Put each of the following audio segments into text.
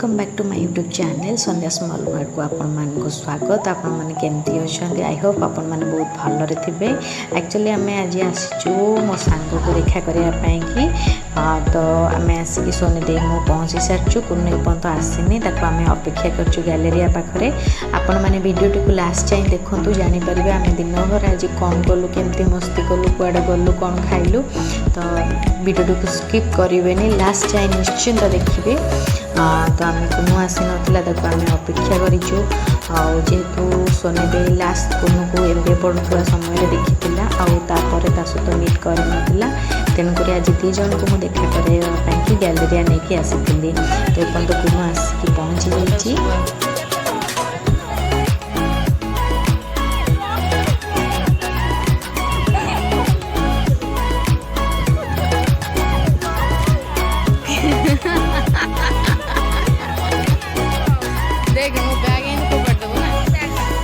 Welcome back to my YouTube channel Sandhya small world को आपण स्वागत। आपण मैंने केमती अच्छा आई होप आपण मैंने बहुत भलरे थे। एक्चुअली आम आज आसीचु मो सांग को देखा करने की तो आम आसिक सोनी दे मु पहुँची सारी कुन्नी पर्यंत आसनी आम अपेक्षा कर गैलेरिया पाखे। आपण मैंने भिडियो को लास्ट जाए देखूँ जानीपर आम दिन भर आज कौन कलु केमती मस्ती कलु कुआड़े गलु कौन खाइलु तो भिडियो को स्किप करें लास्ट जाए निश्चिंत देखिए। तो आम कुनु आसी नाला आम अपेक्षा करूँ जेहेतु सोनी दे लास्ट कुनु को एमबीए पढ़ुवा समय देखी आउे सहित मीट कर तेणुक आज दी जन को मुझे देखा करने गैलेरिया नहीं आसी तो एपर्त कुनु आसिक पहुँची जाइए।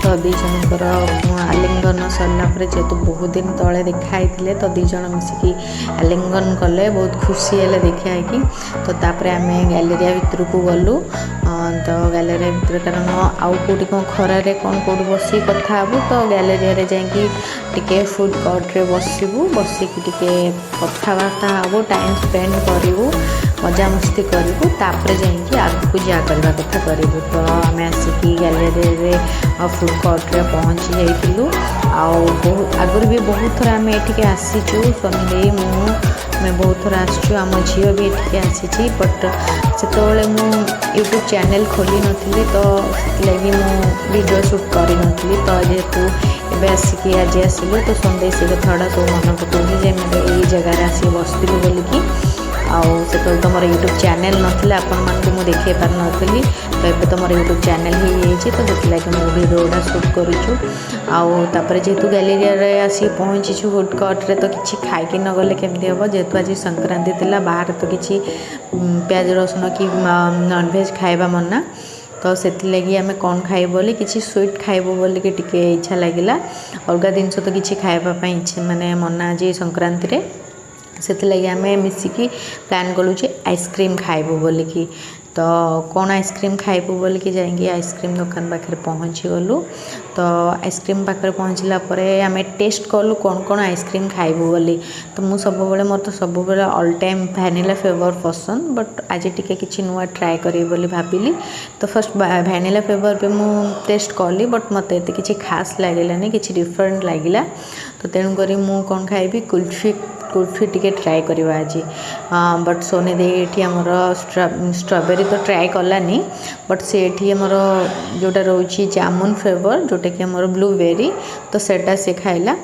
तो दी जनकर आलिंगन सरलापर जेहेतु बहुत दिन तले देखाई तो दी जन मिसिकी आलिंगन कले बहुत खुशी है देखा कि तो तापर आम गैलेरिया भितर को गलु तो गैलेरिया भितर कारण आउ कौटी कौन खरारे कौन कौट बस कथा हबू तो गैलेरिया टे फूड कोर्ट रे बसबू बसिक कथबार्ता हबू टाइम स्पेंड करूँ मजा मस्ती करूँ तापर जाइए आगे जा करवा कथा करूँ। तो आम आसिक गैलेरिया फूड कोर्ट रे पहुँची जाइलु बहुत आगुरी भी बहुत थर आम ये आसीचु सोनी मैं बहुत थर आसचु आम झील भी ये आसी बट से मु यूट्यूब चैनल खोली नी तो लगी वीडियो शूट करी नी तो जेहेतु एवं आसिक आज आसलु तो सन्डे से कथाड़ा सब मन पकाऊँगी जे मैं ये जगार आसिक बसती बोलिकी से तो मोर यूट्यूब चैनल नाला आपण मुझे देखे पार नी तो ये तो मोर यूट्यूब चैनल हो तो लगे मुझे भिडियोटा शूट करूँ जेहेतु गैलेरिया आसी पहुँचीचु फूड कोर्ट रे तो किसी खाई न गले केमती हम जेहेतु आज संक्रांति थी बाहर तो किसी प्याज रसुण कि नॉनवेज खाइबा मना तो से लगी आम कौन खाइब बोली किसी स्वीट खाइब बोली कि टिके इच्छा लगिला अलग जिनस तो किसी खाइबापी इच्छा माने मना आज संक्रांति रे से लगी आम मिसिकी प्लान कलु आइसक्रीम खाइबू बोलिकी तो कौन आइसक्रीम खाइबू बोलिकी जाएंगे आइसक्रीम दुकान पाखे पहुँची गलु तो आइसक्रीम पाखे पहुँचला आम टेस्ट कलु कौन कौन आइसक्रीम खाइबू बोली तो मुझे सब मोर तो सब ऑल टाइम वैनिला फ्लेवर पसंद बट आज टिके किसी नुआ ट्राए करी बोली भाविली तो फर्स्ट वैनिला फ्लेवर भी मु टेस्ट कली बट मत किसी खास लगे किसी डिफरेंट लगिला तो तेणुक मु कौन खाइबी कुल्फी टिके ट्राए करवा आज बट सोनी दे ये आमर स्ट्रॉबेरी तो ट्राए कलानी बट से आमर जोटा रोची जामुन फ्लेवर जोटा कि आमर ब्लूबेरी तो सेटा से खाइला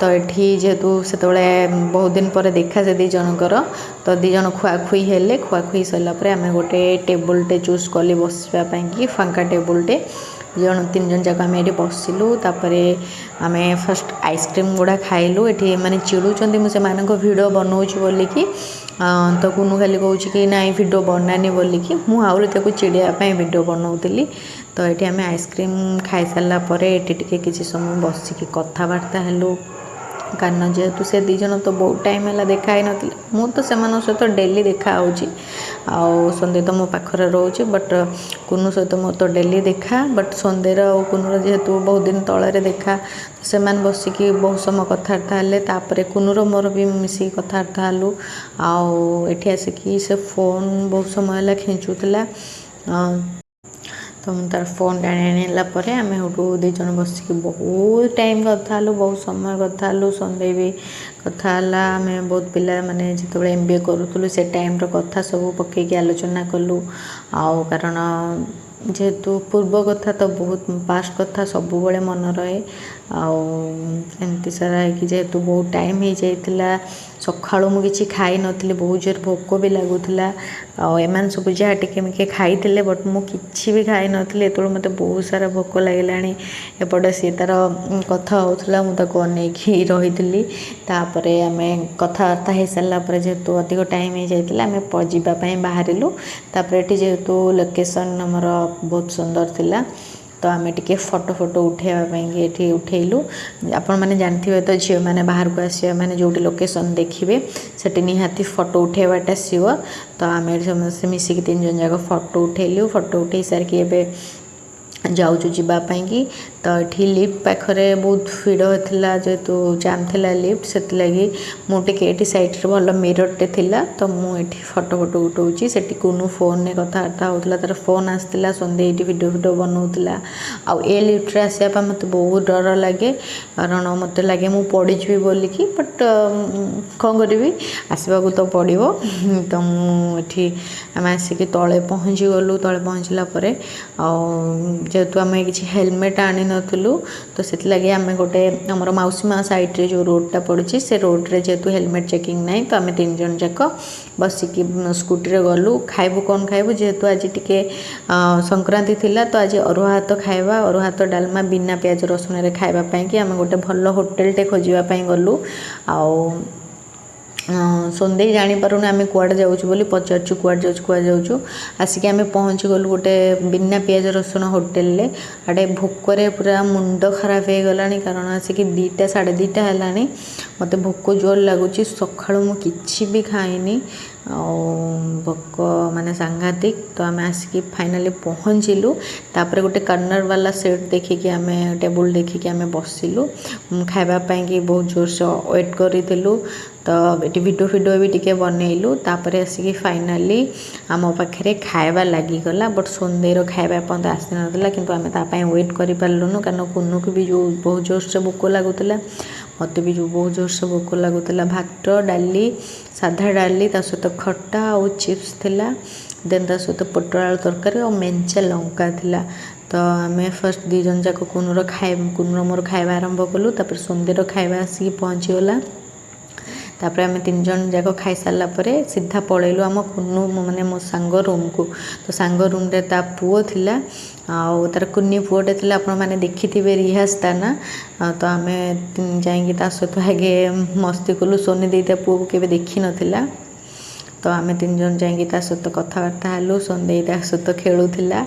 तो ये जेहेतु से बहुत दिन पर देखा से दी जनकर तो दी जन खुआखुई हेले खुआखुई सरलापर आम गोटे टेबुलटे चूज कली बसवाई कि फांका टेबुलटे जन तीन जन जाक आम ये बसिलु तापर आम फर्स्ट आइसक्रीम गुड़ा खाइलु ये मैंने चिड़ुंट मुझे भिडियो बनाऊँ बोलिकी तो कुनु खाली कहूँ कि ना भिडियो बनानी बोलिकी मुझे चिड़ापी भिडियो बनाऊली तो ये आम आइसक्रीम खाई सारापर ये किसी समय बसिकी कथबार्ता हेलु कारण जेहेतु से दी जन तो बहुत टाइम है देखाई नी मु तो से सहित डेली देखा सन्डे तो मो पाखरे रोचे बट कुनु सहित मो तो डेली देखा बट सन्डेर कुनुर जेहेतु बहुत दिन तले देखा तो से बसिकी बहुत समय कथबार्ता हेले तापर कुनुर मोर भी मिसिकी कथबार्ता हेलु आठी आसिकी से फोन बहुत समय खींचुला तो मुझे तार फोन टाणी आने आम दी जन बसिक बहुत टाइम कथा बहुत समय कथा सन्डे भी कथा आम बहुत पिला माने जो एमबीए करूँ से टाइम कथा सब पकईकि आलोचना कलु कारण जेहेतु पूर्व कथा तो बहुत पास्ट कथा सब बड़े मन रहे एमती सारा है जेहेतु बहुत टाइम हो जाता सका मुझे खाई नी बहुत जोर भोक भी लगुला एम सब जहाँ टिके खाई बट मुझे भी खाई नी तो मत बहुत सारा भोक लगे एपटे सी तार कथा होता मुझे रही तापर आम कथबार्ता हो सारापर जेहेतु अधिक टाइम हो जाता आम जावाई बाहर तापर ये जेहेतु लोकेशन आमर बहुत सुंदर थिला तो आम टे फोटो फोटो उठेवाई उठेलु आपण मैंने जानते तो झील मैंने बाहर को आसा मैंने जो लोकेशन देखिए से निहाती फोटो उठेवाटा सिव तो आम समस्त मिसिक 3 जन जाक फोटो उठेलु फोटो उठे सारिक एवं जाऊँ जीवाई कि तो ये लिफ्ट पाखरे बहुत भीड़ होता जेहेतु जाम थिला लिफ्ट से लगी मुझे सैड्रे भल मिररटे थिला तो मुझे फोटो फोटो उठाऊँगी से कुनू फोन में कथबार्ता होता तार फोन आसला सन्धे ये वीडियो वीडियो बनाऊला आउ ए लिफ्ट्रे आसपा मत बहुत डर लगे कारण मत लगे मुझे पड़जी बोलिकी बट कौन करी आसवाक तो पड़ो तो मुझे आम आसिक तले पहुँची गलु तले पहुँचला जेहेतु आम किसी हेलमेट आनी नथुलु तो से लगे आम गोटे आमर मौसी माँ साइड्रे जो रोडटा पड़ी से रोड्रे जेहेतु हेलमेट चेकिंग ना तो आम 3 जन जाक बसिकी स्कूटी रे गलु खाइबू कौन खाइबू जेहेतु आज टिके संक्रांति थिला तो आज अरुआ भात खाइबा अरुआ भात डालमा बिना प्याज रसुण रे खाइबा कि आम गोटे भल होटेलटे खोजापी गलु आउ सन्धे जापारूँ आम कुआड़े जाऊँ बोली पचारू कुआड़े जाऊँ आसिक आम पहुँची गलु गोटे बिना पियाज रसुण होटेल आड़े भोकरे पूरा मुंड खराब हो गला कारण आसिक 2टा 2:30 है मत भोक जोर लगुच सका मुझे भी खाइनी भोक माने सांघातिक तो आम आसिक फाइनाली पहुँचलु तापर गोटे कर्नर वाला सेट देखिकी आम टेबुल देखिकी आम बसिलु खावाई बहुत जोर से वेट करूँ तो ये वीडियो वीडियो भी टिके बनइलु तापर आसिक फाइनाली आम पाखे खाଇବା लगिगला बट सन्देर खाଇବା पर्यंत आसी नाला कि आम तापाई वेट कर पार्लुनु कारण कुनू को भी जो बहुत जोर से भोक लगुला मत भी जो बहुत जोर से भोक लगुला भात डाली साधा डाली ता सहित खट्टा और चिप्स थिला देन ता सहित पोटल आलू तरकारी और मेंचा लंका थिला तो आम फर्स्ट 2 जन जाक कुनूर मोर खाଇବା आरंभ कलु तापर सन्देर खाଇବା आसिक पहुँचीगला तापर आम 3 जन जाक खाई सारा सीधा पलैलु आम कुनू माने मो सांग रूम को तो सांग रूम रे ता पुओ थिला आउ तार कुन्नी पुओटे थिला आपण माने देखिथिबे रिहास ता ना तो आम जाइंकी ता सहित आगे मस्ती कलु सोनी देता पुओ को केबे देखि नथिला तो आम 3 जन जाइंकी ता सहित कथबार्ता हेलु सोनी ता सहित खेलुथिला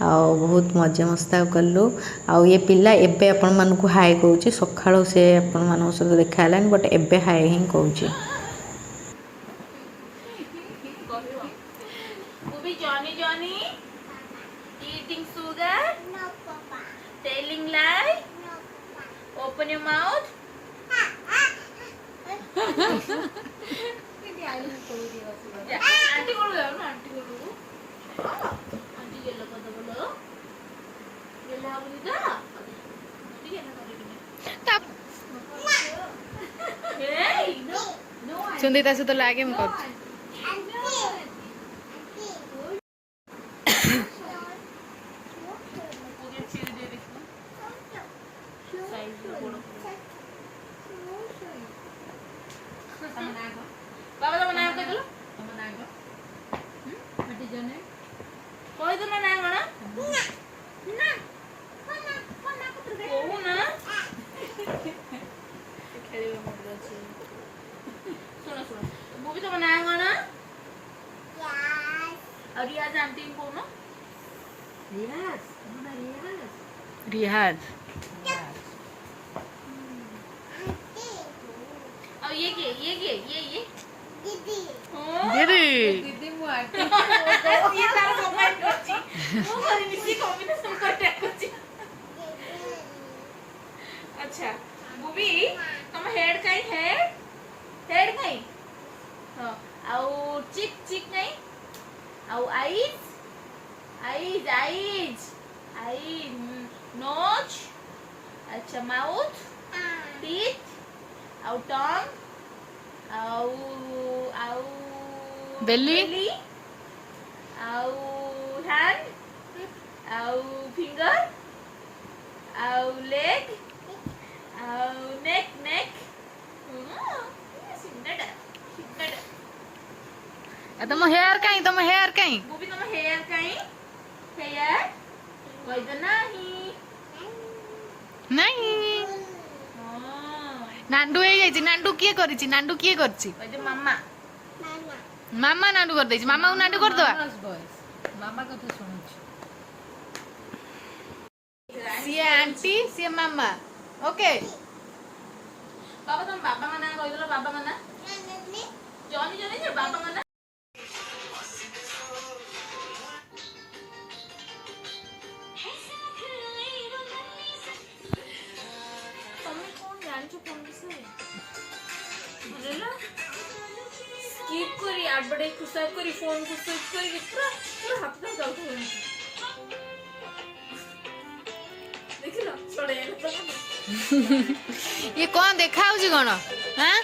आउ बहुत मजा मस्ता कलु आउ ये पिला एबे आपण मानकु हाय कहूची सखाळो से आपण मानक सहित देखा हलानी बट एबे हाय ही कहूची Bobby, Johnny, Johnny, eating sugar? No, Papa. Telling lie? No, Papa. Open your mouth. Auntie को लो ना auntie को लो. Auntie ये लोग तो बोलो. ये लोग बोली था. Auntie ये ना करेगी. तब Hey, no, no. सुंदीता से तो लागे हम कर बाबा तो मना कर दलो मना कर हटी जने कोई तो मना कर ना ना कोना कोना पुत्र को ना खेले मत अच्छे सुनो सुनो वो भी तो मना कर ना यस और रियाज आंटी को ना रियाज ना रियाज रिहाज और ये दीदी दीदी दीदी मु आंटी ये तार मोबाइल करची मु घरे मिसी कॉम्बिनेशन करते करची अच्छा बुबी तुम हेड काई हेड काई हां आउ चिक नहीं आउ आईज नोज अच्छा माउथ टीथ आउ टंग आउ बेली आउ हैंड आउ फिंगर आउ लेग आउ नेक सिंगड़ तुम हेयर कहीं वो भी तुम हेयर कोई तो नहीं नहीं हां नांडू हे जाई नांडू किए करछि कोई तो मम्मा मामा नांडू कर देछि मामा को नांडू कर दवा मामा कथा सुनुछि ସିଏ ଆଣ୍ଟି ସିଏ ମାମା ଓକେ ବାବା ତମ ବାବାଙ୍କ ନାଁ କହିଦେଲ ବାବାଙ୍କ ନାଁ ଜନି ଜନି ଯେ ବାବାଙ୍କ ନାଁ ତମେ କଣ ଜାଣିଛ ଫୋନ ବିଷୟରେ ସ୍କିପ୍ କରି ଆଡଭର୍ଟାଇଜ କୁ ସେଭ୍ କରି ଫୋନ କୁ ସୁଇଚ୍ କରିକି ପୁରା ପୁରା ହାତ ଯାଉଥିବ ଦେଖିଲ ଛଡେଇ ଇଏ କଣ ଦେଖା ହଉଛି କଣ ହାଁ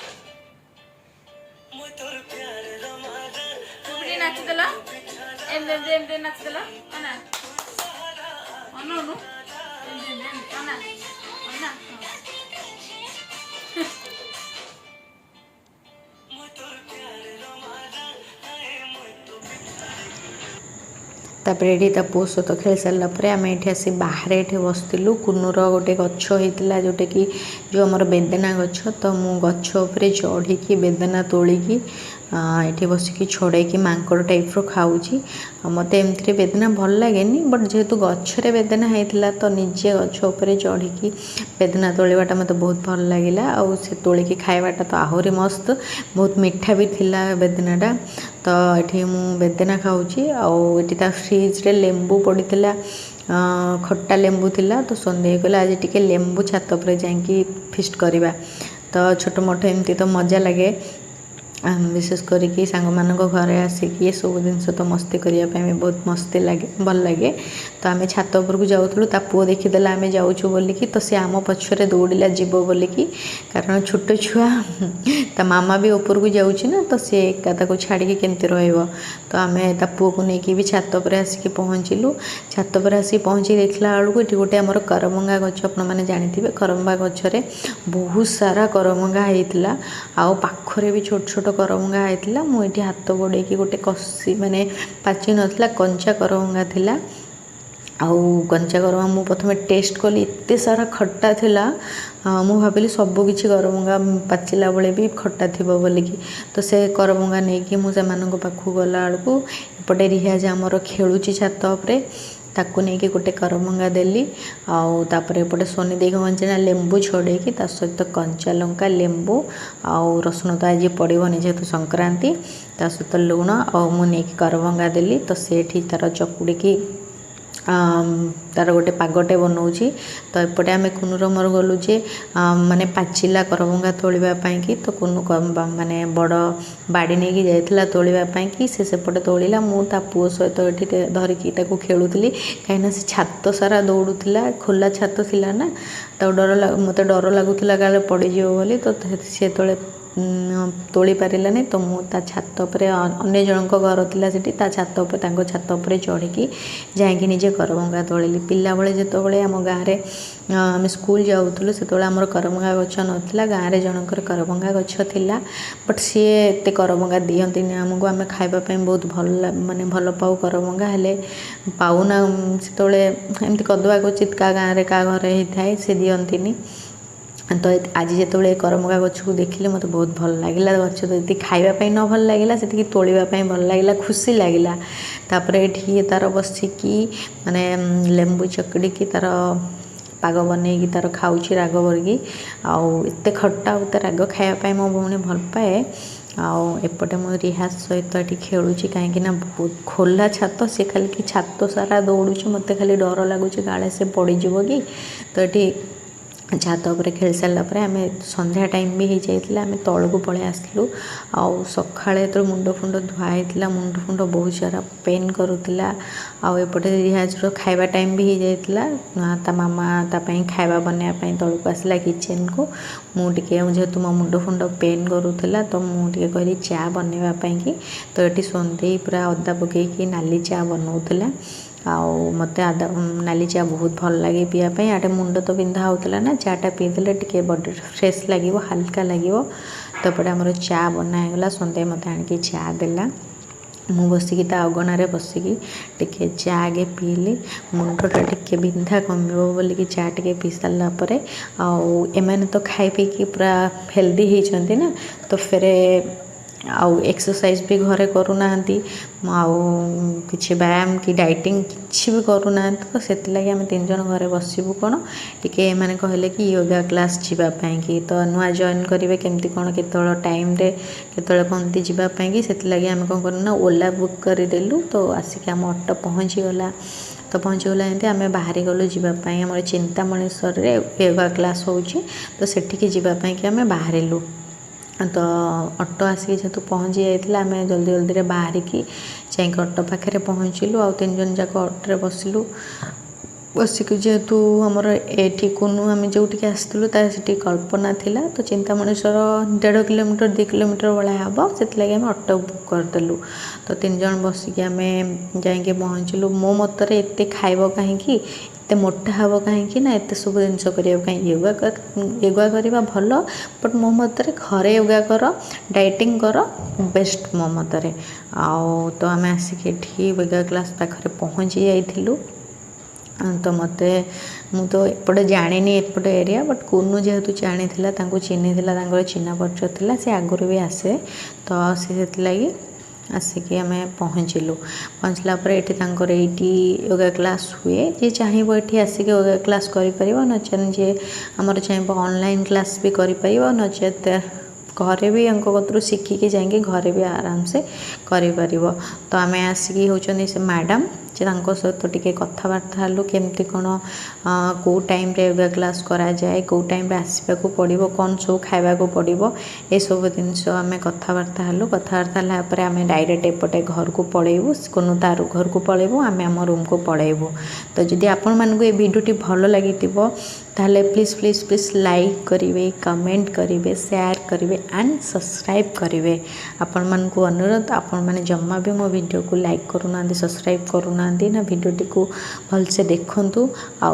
ନାଚିଦେଲ ଏମିତି ଏମିତି ନାଚିଦେଲ ଅନା ଅନଉନୁ ଏମିତି ଅନା ଅନା ତାପରେ ଏଠି ତା ପୁଅ ସହିତ ଖେଳି ସାରିଲା ପରେ ଆମେ ଏଠି ଆସି ବାହାରେ ଏଠି ବସିଥିଲୁ। କୁନୁର ଗୋଟେ ଗଛ ହେଇଥିଲା ଯେଉଁଟାକି ଯେଉଁ ଆମର ବେଦନା ଗଛ, ତ ମୁଁ ଗଛ ଉପରେ ଚଢ଼ିକି ବେଦନା ତୋଳିକି ଏଠି ବସିକି ଛଡ଼େଇକି ମାଙ୍କଡ଼ ଟାଇପ୍ର ଖାଉଛି। ମୋତେ ଏମିତିରେ ବେଦନା ଭଲ ଲାଗେନି, ବଟ୍ ଯେହେତୁ ଗଛରେ ବେଦନା ହେଇଥିଲା ତ ନିଜେ ଗଛ ଉପରେ ଚଢ଼ିକି ବେଦନା ତୋଳିବାଟା ମୋତେ ବହୁତ ଭଲ ଲାଗିଲା। ଆଉ ସେ ତୋଳିକି ଖାଇବାଟା ତ ଆହୁରି ମସ୍ତ, ବହୁତ ମିଠା ବି ଥିଲା ବେଦନାଟା। ତ ଏଠି ମୁଁ ବେଦନା ଖାଉଛି। ଆଉ ଏଠି ତା ଫ୍ରିଜ୍ରେ ଲେମ୍ବୁ ପଡ଼ିଥିଲା, ଖଟା ଲେମ୍ବୁ ଥିଲା। ତ ସନ୍ଧ୍ୟା ହେଇଗଲା ଆଜି ଟିକେ ଲେମ୍ବୁ ଛାତ ଉପରେ ଯାଇକି ଫିଷ୍ଟ କରିବା। ତ ଛୋଟ ମୋଟ ଏମିତି ତ ମଜା ଲାଗେ, ବିଶେଷ କରିକି ସାଙ୍ଗମାନଙ୍କ ଘରେ ଆସିକି ଏସବୁ ଜିନିଷ ତ ମସ୍ତି କରିବା ପାଇଁ ବି ବହୁତ ମସ୍ତି ଲାଗେ, ଭଲ ଲାଗେ। ତ ଆମେ ଛାତ ଉପରକୁ ଯାଉଥିଲୁ, ତା ପୁଅ ଦେଖିଦେଲା ଆମେ ଯାଉଛୁ ବୋଲିକି, ତ ସେ ଆମ ପଛରେ ଦୌଡ଼ିଲା ଯିବ ବୋଲିକି। କାରଣ ଛୋଟ ଛୁଆ, ତା ମାମା ବି ଉପରକୁ ଯାଉଛି ନା, ତ ସେ ଏକା ତାକୁ ଛାଡ଼ିକି କେମିତି ରହିବ। ତ ଆମେ ତା ପୁଅକୁ ନେଇକି ବି ଛାତ ଉପରେ ଆସିକି ପହଞ୍ଚିଲୁ। ଛାତ ଉପରେ ଆସିକି ପହଞ୍ଚି ଦେଖିଲା ବେଳକୁ ଏଠି ଗୋଟେ ଆମର କରମଙ୍ଗା ଗଛ, ଆପଣମାନେ ଜାଣିଥିବେ କରମଙ୍ଗା ଗଛରେ ବହୁତ ସାରା କରମଙ୍ଗା ହେଇଥିଲା। ଆଉ ପାଖରେ ବି ଛୋଟ ଛୋଟ କରମଙ୍ଗା ହେଇଥିଲା। ମୁଁ ଏଠି ହାତ ବଢ଼େଇକି ଗୋଟେ କଷି ମାନେ ପାଚି ନଥିଲା କଞ୍ଚା କରମଙ୍ଗା ଥିଲା। ଆଉ କଞ୍ଚା କରମଙ୍ଗା ମୁଁ ପ୍ରଥମେ ଟେଷ୍ଟ କଲି, ଏତେ ସାରା ଖଟା ଥିଲା। ମୁଁ ଭାବିଲି ସବୁକିଛି କରମଙ୍ଗା ପାଚିଲା ବେଳେ ବି ଖଟା ଥିବ ବୋଲିକି। ତ ସେ କରମଙ୍ଗା ନେଇକି ମୁଁ ସେମାନଙ୍କ ପାଖକୁ ଗଲା ବେଳକୁ ଏପଟେ ରିହାଜ ଆମର ଖେଳୁଛି ଛାତ ଉପରେ, ତାକୁ ନେଇକି ଗୋଟେ କରମଙ୍ଗା ଦେଲି। ଆଉ ତାପରେ ଏପଟେ ସୋନି ଦେଇ କ'ଣ ନା ଲେମ୍ବୁ ଛଡ଼େଇକି ତା ସହିତ କଞ୍ଚା ଲଙ୍କା, ଲେମ୍ବୁ ଆଉ ରସୁଣ ତ ଆଜି ପଡ଼ିବନି ଯେହେତୁ ସଂକ୍ରାନ୍ତି, ତା ସହିତ ଲୁଣ ଆଉ ମୁଁ ନେଇକି କରମଙ୍ଗା ଦେଲି। ତ ସେଠି ତା'ର ଚକୁଡ଼ିକି ତା'ର ଗୋଟେ ପାଗଟେ ବନାଉଛି। ତ ଏପଟେ ଆମେ କୁନୁର ମୋର ଗଲୁ ଯେ ମାନେ ପାଚିଲା କରମଙ୍ଗା ତୋଳିବା ପାଇଁକି। ତ କୁନୁ ମାନେ ବଡ଼ ବାଡ଼ି ନେଇକି ଯାଇଥିଲା ତୋଳିବା ପାଇଁକି, ସେ ସେପଟେ ତୋଳିଲା। ମୁଁ ତା ପୁଅ ସହିତ ଏଠି ଧରିକି ତାକୁ ଖେଳୁଥିଲି, କାହିଁକିନା ସେ ଛାତ ସାରା ଦୌଡ଼ୁଥିଲା। ଖୋଲା ଛାତ ଥିଲା ନା, ତାକୁ ମୋତେ ଡର ଲାଗୁଥିଲା କାଳେ ପଡ଼ିଯିବ ବୋଲି। ତ ସେ ଯେତେବେଳେ ତୋଳି ପାରିଲାନି, ତ ମୁଁ ତା ଛାତ ଉପରେ, ଅନ୍ୟ ଜଣଙ୍କ ଘର ଥିଲା ସେଠି, ତା ଛାତ ଉପରେ, ତାଙ୍କ ଛାତ ଉପରେ ଚଢ଼ିକି ଯାଇକି ନିଜେ କରମଙ୍ଗା ତୋଳିଲି। ପିଲାବେଳେ ଯେତେବେଳେ ଆମ ଗାଁରେ ଆମେ ସ୍କୁଲ ଯାଉଥିଲୁ, ସେତେବେଳେ ଆମର କରମଙ୍ଗା ଗଛ ନଥିଲା। ଗାଁରେ ଜଣଙ୍କର କରମଙ୍ଗା ଗଛ ଥିଲା, ବଟ୍ ସିଏ ଏତେ କରମଙ୍ଗା ଦିଅନ୍ତିନି ଆମକୁ। ଆମେ ଖାଇବା ପାଇଁ ବହୁତ ମାନେ ଭଲ ପାଉ କରମଙ୍ଗା, ହେଲେ ପାଉନା ସେତେବେଳେ। ଏମିତି କଦବା କ୍ୱଚିତ୍ କାହା ଗାଁରେ କାହା ଘରେ ହେଇଥାଏ, ସେ ଦିଅନ୍ତିନି। ତ ଆଜି ଯେତେବେଳେ କରମଙ୍ଗା ଗଛକୁ ଦେଖିଲି ମୋତେ ବହୁତ ଭଲ ଲାଗିଲା। ଗଛ ଯେତିକି ଖାଇବା ପାଇଁ ନ ଭଲ ଲାଗିଲା, ସେତିକି ତୋଳିବା ପାଇଁ ଭଲ ଲାଗିଲା, ଖୁସି ଲାଗିଲା। ତାପରେ ଏଠି ତା'ର ବସିକି ମାନେ ଲେମ୍ବୁ ଚକଡ଼ିକି ତା'ର ପାଗ ବନେଇକି ତା'ର ଖାଉଛି ରାଗ କରିକି। ଆଉ ଏତେ ଖଟା ଆଉ ଏତେ ରାଗ ଖାଇବା ପାଇଁ ମୋ ଭଉଣୀ ଭଲ ପାଏ। ଆଉ ଏପଟେ ମୁଁ ରିହାଜ ସହିତ ଏଠି ଖେଳୁଛି, କାହିଁକିନା ବହୁତ ଖୋଲା ଛାତ, ସେ ଖାଲି କି ଛାତ ସାରା ଦୌଡ଼ୁଛି। ମୋତେ ଖାଲି ଡର ଲାଗୁଛି କାଳେ ସେ ପଡ଼ିଯିବ କି। ତ ଏଠି ଛାତ ଉପରେ ଖେଳି ସାରିଲା ପରେ ଆମେ ସନ୍ଧ୍ୟା ଟାଇମ୍ ବି ହେଇଯାଇଥିଲା, ଆମେ ତଳକୁ ପଳେଇ ଆସିଲୁ। ଆଉ ସକାଳେ ଯେତେବେଳେ ମୁଣ୍ଡ ଫୁଣ୍ଡ ଧୁଆ ହେଇଥିଲା, ମୁଣ୍ଡ ଫୁଣ୍ଡ ବହୁତ ସାରା ପେନ୍ କରୁଥିଲା। ଆଉ ଏପଟେ ରିହାଜର ଖାଇବା ଟାଇମ୍ ବି ହେଇଯାଇଥିଲା। ତା ମାମା ତା ପାଇଁ ଖାଇବା ବନେଇବା ପାଇଁ ତଳକୁ ଆସିଲା କିଚେନ୍କୁ। ମୁଁ ଟିକେ, ଯେହେତୁ ମୋ ମୁଣ୍ଡ ଫୁଣ୍ଡ ପେନ୍ କରୁଥିଲା, ତ ମୁଁ ଟିକେ କହିଲି ଚା ବନେଇବା ପାଇଁକି। ତ ଏଠି ସନ୍ଦେଇ ପୁରା ଅଦା ପକେଇକି ନାଲି ଚା ବନାଉଥିଲା। ଆଉ ମୋତେ ନାଲି ଚା ବହୁତ ଭଲ ଲାଗେ ପିଇବା ପାଇଁ। ଆଡ଼େ ମୁଣ୍ଡ ତ ବିନ୍ଧା ହେଉଥିଲା ନା, ଚା'ଟା ପିଇଦେଲେ ଟିକେ ବଡ଼ି ଫ୍ରେଶ୍ ଲାଗିବ, ହାଲକା ଲାଗିବ। ତାପରେ ଆମର ଚା ବନା ହେଇଗଲା, ସନ୍ଧ୍ୟା ମୋତେ ଆଣିକି ଚା ଦେଲା। ମୁଁ ବସିକି ତା ଅଗଣାରେ ବସିକି ଟିକେ ଚା ଆଗେ ପିଇଲି, ମୁଣ୍ଡଟା ଟିକେ ବିନ୍ଧା କମିବ ବୋଲିକି ଚା ଟିକେ ପିଇ ସାରିଲା ପରେ। ଆଉ ଏମାନେ ତ ଖାଇ ପିଇକି ପୁରା ହେଲ୍ଦି ହେଇଛନ୍ତି ନା, ତ ଫେରେ आउ एक्सरसाइज भी घरे करूना आउ किसी व्यायाम कि डाइटिंग किसी भी करूना तो से लगे आम 3 जन घरे बसबू कौन टे मैंने कहले कि योगा क्लास जीवाई कि तो नुआ जॉइन करेंगे केमती कौन केत टाइम रे केत कमती जीवाई कि से लगे आम कौन करूँ ना ओला बुक करदेलु तो आसिक आम ऑटो पहुँचीगला तो पहुँचीगला एमती आम बाहरी गलु जीवाई आम चिंतामणेश्वर रे योगा क्लास होची तो सेठिकी जीवाई कि आम बाहरिलु तो ऑटो आसिक जेहेतु पहुँची जाइए आम जल्दी जल्दी बाहरिकी जाइए ऑटो पाखे पहुँचलु आ 3 जन जाक ऑटो बसिलु बसिक जेहेतु आमर एठी कुनु आम जो आसलु से कल्पना थिला तो चिंतामणेश्वर 1.5 किलोमीटर 2 किलोमीटर भाया हम से लगे आम ऑटो बुक करदेलु तो 3 जन बसिक आम जाइए पहुँचलु मो मतरे एत खाइब कहीं एत मोटा हम कहीं ना एत सब जिनस कहीं योगा करवा भल बट मो मतरे घरे योगा कर डाइटिंग कर बेस्ट मो मतरे आउ तो आम आसिक योगा क्लास पाखे पहुँची जाइलु तो मत मु तो एपटे जानी एपटे एरिया बट कुनु जेहेतु जानी चिन्ही चिन्हा परिचय था सी आगुरी भी आसे तो से लगी आसिक आम पहुँचलु पहुँचला ये योगा क्लास हुए जी चाहब ये आसिक योगा क्लास कर नचेत जी आमर चाहब ऑनलाइन क्लास भी कर नचेत घरे भी कतरू शिखिकी जाइए घरे भी आराम से कर तो आम आसिक होचनी से मैडम जे सहित टिके कथबार्ता हलु केमती कौन कौ टाइम रे योगा क्लास करा जाए कौ टाइम रे आसवाक पड़ो कौन सब खाइबा पड़ो ये सब जिनस आम कथबार्ता हलु कथबार्ता है आम डायरेक्ट एपटे घर को पलैबू कोनो तार घर को पलैबू आम आम रूम को पलैबू तो जदि आपण मानक ये वीडियोटी भल लगी ताहले प्लीज प्लीज प्लीज लाइक करेंगे कमेंट करेंगे शेयर करेंगे एंड सब्सक्राइब करेंगे आपण मानक अनुरोध आपण मैंने जमा भी मो वीडियो को लाइक करूना सब्सक्राइब करूना ना वीडियोटी को भलसे देखंतु आ